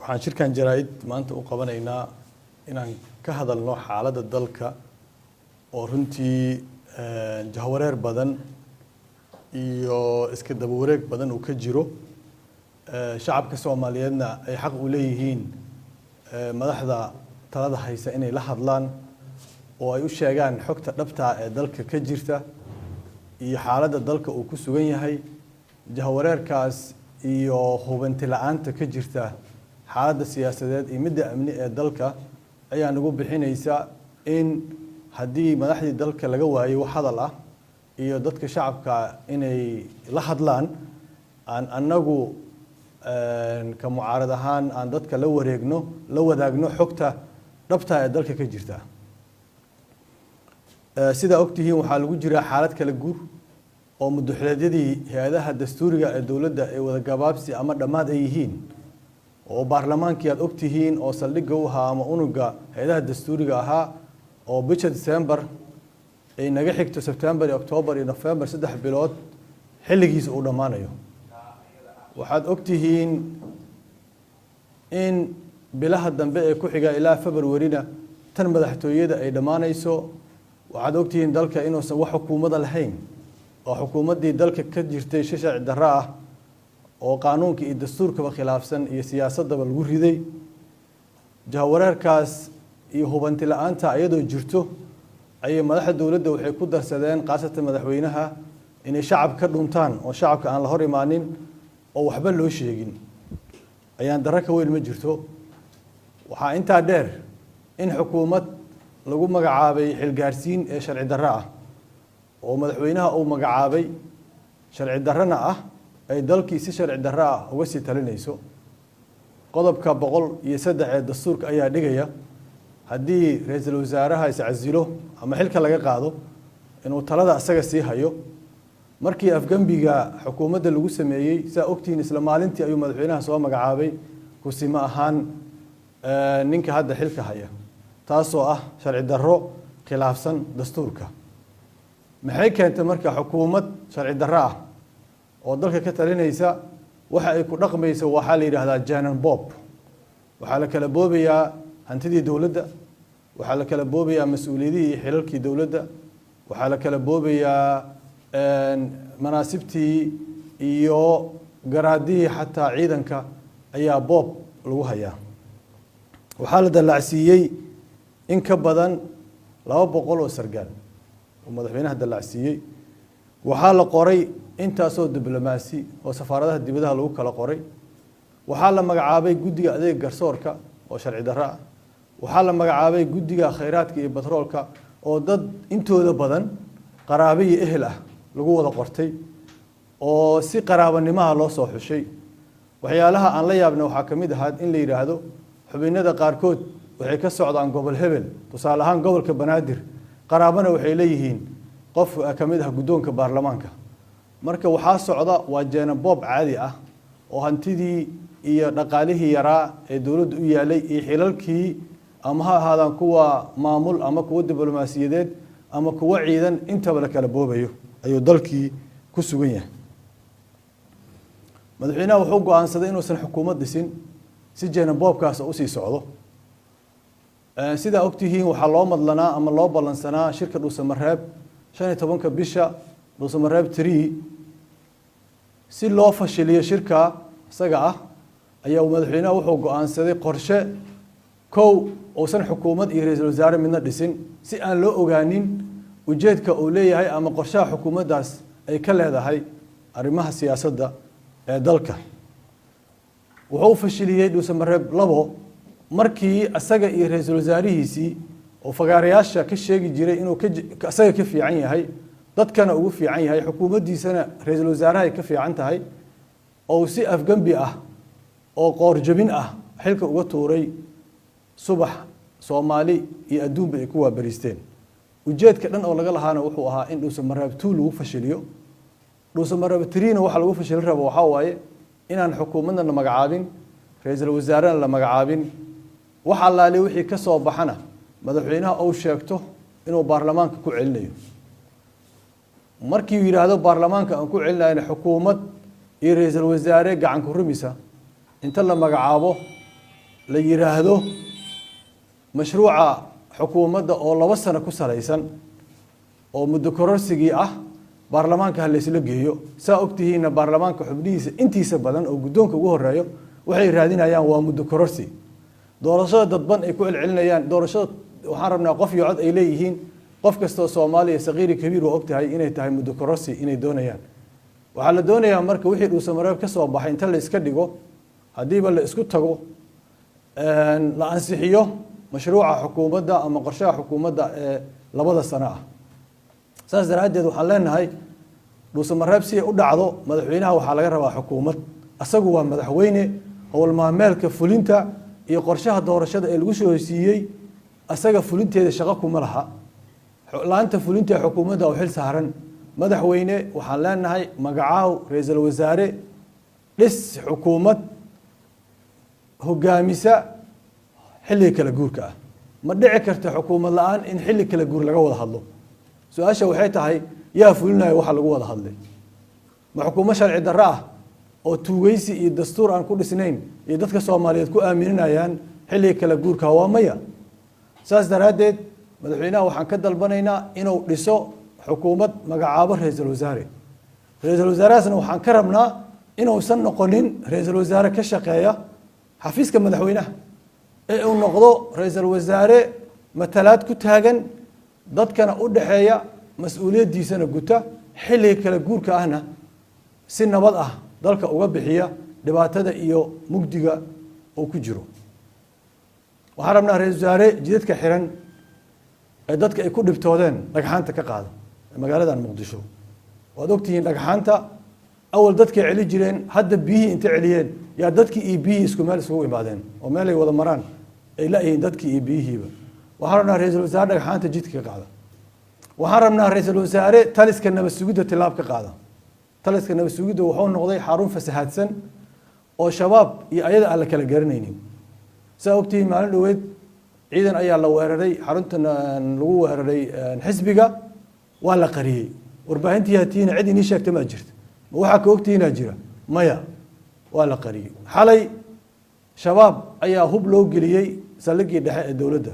waxaan shirkan jaraa'id maanta u qabanaynaa inaan ka hadalno xaaladda dalka oo runtii jahwareer badan iyo iska daba wareeg badan uu ka jiro shacabka Soomaaliyeedna ay xaq u leeyihiin madaxda talada haysa inay la hadlaan oo ay u sheegaan xogta dhabta ah ee dalka ka jirta iyo xaaladda dalka uu ku sugan yahay jahwareerkaas iyo hubanti la'aanta ka jirta xaaladda siyaasadeed iyo midda amni ee dalka ayaa nagu bixinaysa in haddii madaxdii dalka laga waayo wax hadal ah iyo dadka shacabka inay la hadlaan aan anagu ka mucaarad ahaan aan dadka la wadaagno xogta dhabta ee dalka ka jirta sida ogtihiin waxaa lagu jiraa xaalad kala guur oo muddaxleedyadii hay'adaha dastuuriga ee dawladda ay wada gabaabsi ama dhammaad ay yihiin oo baarlamaankii aad ogtihiin oo saldhigga u ahaa ama unuga hay'adaha dastuuriga ahaa oo bisha December ay naga xigto September iyo October iyo November 3 bilood xilligiisa uu dhamaanayo waxaad ogtihiin in bilaha dambe ee ku xiga ilaa February-na tan madaxtooyada ay dhamaanayso waxaad ogtihiin dalka inuusan wax xukuumada lahayn oo xukuumadii dalka ka jirtay sharci darro ah oo qaanuunka iyo dastuurkaba khilaafsan iyo siyaasadaba lagu riday jahwareerkaas iyo hubanti la'aanta ayadoo jirto ay madaxda dawladda waxay ku darsadeen qaasatan madaxweynaha inay shacab ka dhuntaan oo shacabka aan la hor imaanin oo waxba loo sheegin ayaan darro ka weyn ma jirto waxaa intaa dheer in xukuumad lagu magacaabay xilgaarsiin ee sharci darro ah oo madaxweynaha uu magacaabay sharci darrana ah ay dalkii si sharci darro ah uga sii talinayso qodobka 103 ee dastuurka ayaa dhigaya haddii ra'iisul wasaaraha iscasilo ama xilka laga qaado inuu talada asaga sii hayo markii afgambiga xukuumadda lagu sameeyay saa ogtiin isla maalintii ayuu madaxweynaha soo magacaabay kusima ahaan ninka hadda xilka haya taasoo ah sharci darro khilaafsan dastuurka maxay keentay marka xukuumad sharci darro ah oo dalka ka talinaysa waxa ay ku dhaqmayso waxa la yiraahdaa Janan Bob waxa la kala boobayaa hantidii dawladda waxa la kala boobayaa mas'uuliyadii xilalkii dawladda waxa la kala boobayaa manaasibtii iyo garaadii xataa ciidanka ayaa Bob lagu hayaa waxa la dalaacsiiyay in ka badan 200 oo sargaal oo madaxweynaha dalaacsiiyay waxa la qoray intaasoo diblomaasi oo safaaradaha dibadaha lagu kala qoray waxa la magacaabay guddiga adeeg garsoorka oo sharci darro ah waxa la magacaabay guddiga khayraadka iyo batroolka oo dad intooda badan qaraabo iyo ehel ah lagu wada qortay oo si qaraabanimo loo soo xushay waxyaalaha aan la yaabnay waxa kamid ah in la yiraahdo xubinada qaarkood waxay ka socdaan gobol hebel tusaale ahaan gobolka Banaadir qaraabana waxay leeyihiin qof kamid ah guddoonka baarlamaanka marka waxa socda waa Janan Bob caadi ah oo hantidii iyo dhaqaalihii yaraa ee dawladdu u yaalay iyo xilalkii ama ha ahaadaan kuwa maamul ama kuwa diblomaasiyadeed ama kuwa ciidan intaba la kala boobayo ayuu dalkii ku sugan yahay madaxweynaha wuxuu go'aansaday inuusan xukuumad dhisin si Janan Bob-kaas u sii socdo sida ogtihiin waxa loo madlanaa ama loo balansanaa shirka Dhuusamareeb 15 bisha Dhuusamareeb 3 si loo fashiliyo shirka isaga ah ayaa madaxweynaha wuxuu go'aansaday qorshe oo san xukuumad iyo ra'iisul wasaare midna dhisin si aan loo ogaanin ujeedka uu leeyahay ama qorshaha xukuumaddaas ay ka leedahay arrimaha siyaasadda ee dalka wuxuu fashiliyay Dhuusamareeb 2 markii asaga iyo ra'iisul wasaarihiisii oo fagaarayaasha ka sheegi jiray inuu asaga ka fiican yahay dadkana ugu fiican yahay xukuumaddiisana ra'iisul wasaaraha ka fiican tahay oo si afgambi ah oo qoorjabin ah xilka uga tuuray subax Soomaali iyo adduunba ay ku waabariisteen ujeedka dhan oo laga lahaana wuxuu ahaa in Dhuusamareeb 2 lagu fashiliyo Dhuusamareeb 3 waxa lagu fashilin rabo waxa waaye inaan xukuumadna la magacaabin ra'iisul wasaarana la magacaabin waxa allaale wixii ka soo baxana madaxweynaha uu sheegto inuu baarlamaanka ku celinayo markii uu yiraahdo baarlamaanka aan ku celinayna xukuumad iyo ra'iisul wasaare gacan ku rumisa inta la magacaabo la yiraahdo mashruuca xukuumadda oo 2 sano ku salaysan oo muddo kororsigii ah baarlamaanka hal isla geeyo saa ogtihiina baarlamaanka xubnihiisa intiisa badan oo guddoonka ugu horeeyo waxay raadinayaan waa muddo kororsi doorashada dadban ay ku celcelinayaan doorashada waxaan rabnaa qof iyo cod ay leeyihiin qof kasta oo Soomaaliya saqiir kabiir oo ogtahay inay tahay muddo kororsi inay doonayaan waxa la doonayaa marka wixii uu Soomaaliya ka soo baxay inta la iska dhigo hadiiba la isku tago la ansixiyo mashruuca xukuumadda ama qorshaha xukuumadda ee 2 sano ah saas daraadeed waxaan leenahay Soomaaliya si u dhacdo madaxweynaha waxa laga rabaa xukuumad asagu waa madaxweyne howl maameelka fulinta iyo qorshaha doorashada ee lagu soo heshiiyay asaga fulinteeda shaqo kuma laha laanta fulinta xukuumadda oo xil saaran madaxweyne waxaan leenahay magacaaw ra'iisul wasaare dhis xukuumad hogaamisa xilli kala guurka ah ma dhici karto xukuumad la'aan in xilli kala guur laga wada hadlo su'aasha waxay tahay yaa fulinayo waxa lagu wada hadlay ma xukuumad sharci darro ah oo tuugaysi iyo dastuur aan ku dhisnayn iyo dadka Soomaaliyeed ku aaminayaan xilli kala guurka waa maya saas daraadeed madaxweynaha waxaan ka dalbanaynaa inuu dhiso xukuumad magacaabo ra'iisul wasaarahaasna waxaan ka rabnaa inuusan noqonin ra'iisul wasaare ka shaqeeya xafiiska madaxweynaha ee uu noqdo ra'iisul wasaare matalaad ku taagan dadkana u dhaxeeya mas'uuliyadiisana guta xilli kala guurka ahna si nabad ah dalka uga bixiya dhibaatada iyo mugdiga oo ku jiro waxaan rabnaa ra'iisul wasaare jidadka xiran ee dadka ay ku dhibtoodeen dhagxaanta ka qaada magaalada Muqdisho waad ogtihiin dhagxaanta awal dadka celi jireen hadda biyihii inta celiyeen yaa dadkii iyo biyihii isku meel isugu imaadeen oo meel ay wada maraan ay la yihiin dadkii iyo biyihiiba waxaan rabnaa ra'iisul wasaare dhagxaanta jidka ka qaada waxaan rabnaa ra'iisul wasaare taliska nabad sugidda tilaab ka qaada taliska nabad sugidda wuxuu noqday xarun fasahaadsan oo shabaab iyo ayada aan la kala garanaynin saa ogtihiin maalin dhaweed ciidan ayaa la weeraray xaruntan lagu weeraray xisbiga waa la qariyay warbaahintii haatiina cid inii sheegtay ma jirto ma waxa ka ogtihiina jira maya waa la qariyay xalay shabaab ayaa hub loo geliyay salligii dhexe ee dawladda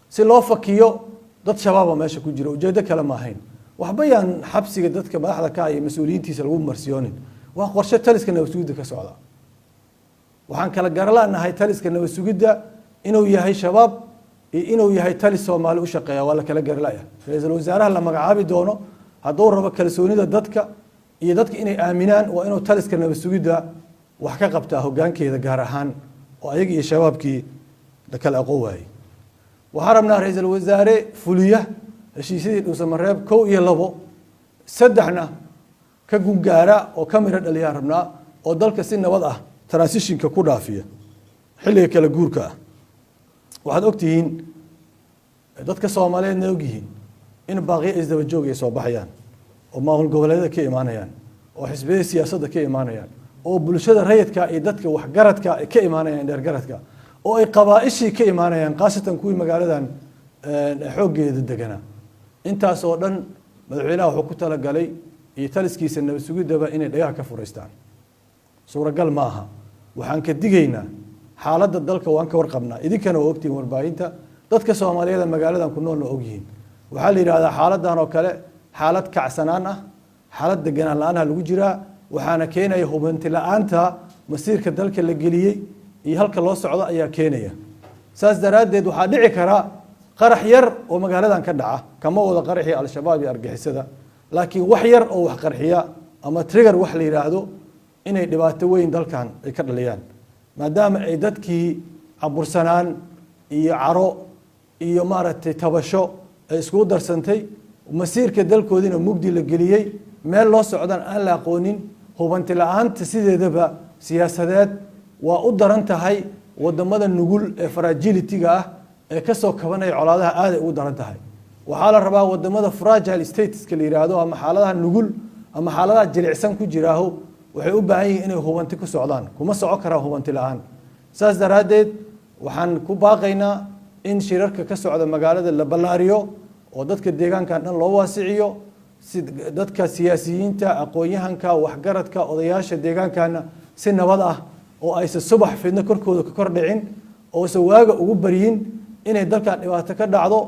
si loo fakiyo dad shabaab meesha ku jira ujeedo kale ma ahayn waxba yaan xabsiga dadka madaxda ka iyo mas'uuliyiintiisa lagu marsiyoonin waa qorshe taliska nabad sugidda ka socda waxaan kala garalaanahay taliska nabad sugidda inuu yahay shabaab iyo inuu yahay talis Soomaali u shaqeeya waa la kala garalaaya ra'iisul wasaaraha la magacaabi doono hadduu rabo kalsoonida dadka iyo dadka inay aaminaan waa inuu taliska nabad sugidda wax ka qabtaa hoggaankeeda gaar ahaan oo ayaga iyo shabaabkii la kala aqoon waayay waxaan rabnaa ra'iisul wasaare fuliya heshiisyadii Soomaaliyeed 1 iyo 2 saddexna ka gungaara oo kamira dhaliya rabnaa oo dalka si nabad ah transitionka ku dhaafiya xilliga kala guurka ah waxaad ogtihiin dadka Soomaaliyeed ogyihiin in baaqi isdaba joog ay soo baxayaan oo maamul goboleedyada ka imaanayaan oo xisbiyada siyaasadda ka imaanayaan oo bulshada rayidka iyo dadka wax garadka ay ka imaanayaan dheer garadka oo ay qabaa'ishii ka imaanayaan qaasatan kuwii magaaladan xoogeeda degana intaas oo dhan madaxweynaha wuxuu ku talagalay iyo taliskiisa nabad sugidaba inay dhagaha ka fureystaan suuragal ma aha waxaan ka digaynaa xaaladda dalka waan ka warqabnaa idinkana waa ogtihiin warbaahinta dadka Soomaaliyeed magaaladan ku nool ogyihiin waxaa la yiraahdaa xaaladan oo kale xaalad kacsanaan ah xaalad deganaan la'aan lagu jiraa waxaana keenaya hubanti la'aanta masiirka dalka la geliyay iyo halka loo socdo ayaa keenaya saas daraadeed waxaa dhici kara qarax yar oo magaaladan ka dhaca kama wada qaraxii al-shabaab iyo argixisada laakiin wax yar oo wax qarxiya ama trigger wax la yiraahdo inay dhibaato weyn dalkan ay ka dhaliyaan maadaama ay dadkii cabursanaan iyo caro iyo maaragtay tabasho ay isku darsantay masiirka dalkoodina mugdi la geliyay meel loo socdaan aan la aqoonin hubanti la'aanta sideedaba siyaasadeed waa u daran tahay wadamada nugul ee fragility-ga ah ee ka soo kabanaya colaadaha aad ay ugu daran tahay waxaa la rabaa wadamada fragile stateska la yiraahdo ama xaaladaha nugul ama xaaladaha jilicsan ku jiraaho waxay u baahan yihiin inay hubanti ku socdaan kuma soco karaan hubanti la'aan saas daraadeed waxaan ku baaqaynaa in shirarka ka socda magaalada la ballaariyo oo dadka deegaankan dhan loo waasiciyo si dadka siyaasiyiinta aqoon-yahanka waxgaradka odayaasha deegaankana si nabad ah oo aysan subax fidno korkooda ka kor dhicin oo aysan waaga ugu baryin inay dalkan dhibaato ka dhacdo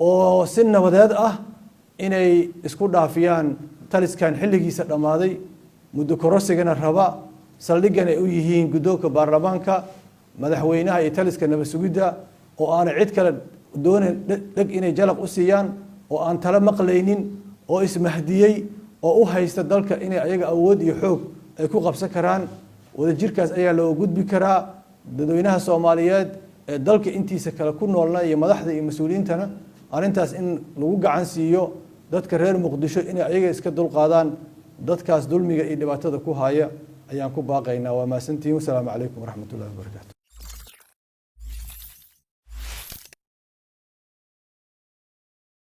oo si nabadeed ah inay isku dhaafiyaan taliskan xilligiisa dhammaaday muddo korosigana raba saldhigan ay u yihiin guddoonka baarlamaanka madaxweynaha iyo taliska nabad sugidda oo aanay cid kale doonayn dheg inay jalaq u siiyaan oo aan tala maqlaynin oo ismahdiyey oo u haysta dalka inay ayaga awood iyo xoog ay ku qabsan karaan wadajirkaas ayaa loo gudbi karaa dadweynaha Soomaaliyeed ee dalka intiisa kale ku noolna iyo madaxda iyo mas'uuliyiintana arrintaas in lagu gacan siiyo dadka reer Muqdisho inay ayaga iska dulqaadaan dadkaas dulmiga iyo dhibaatada ku haya ayaan ku baaqaynaa waa maasantiin. Wassalaamu calaykum waraxmatullaahi wabarakaatuh.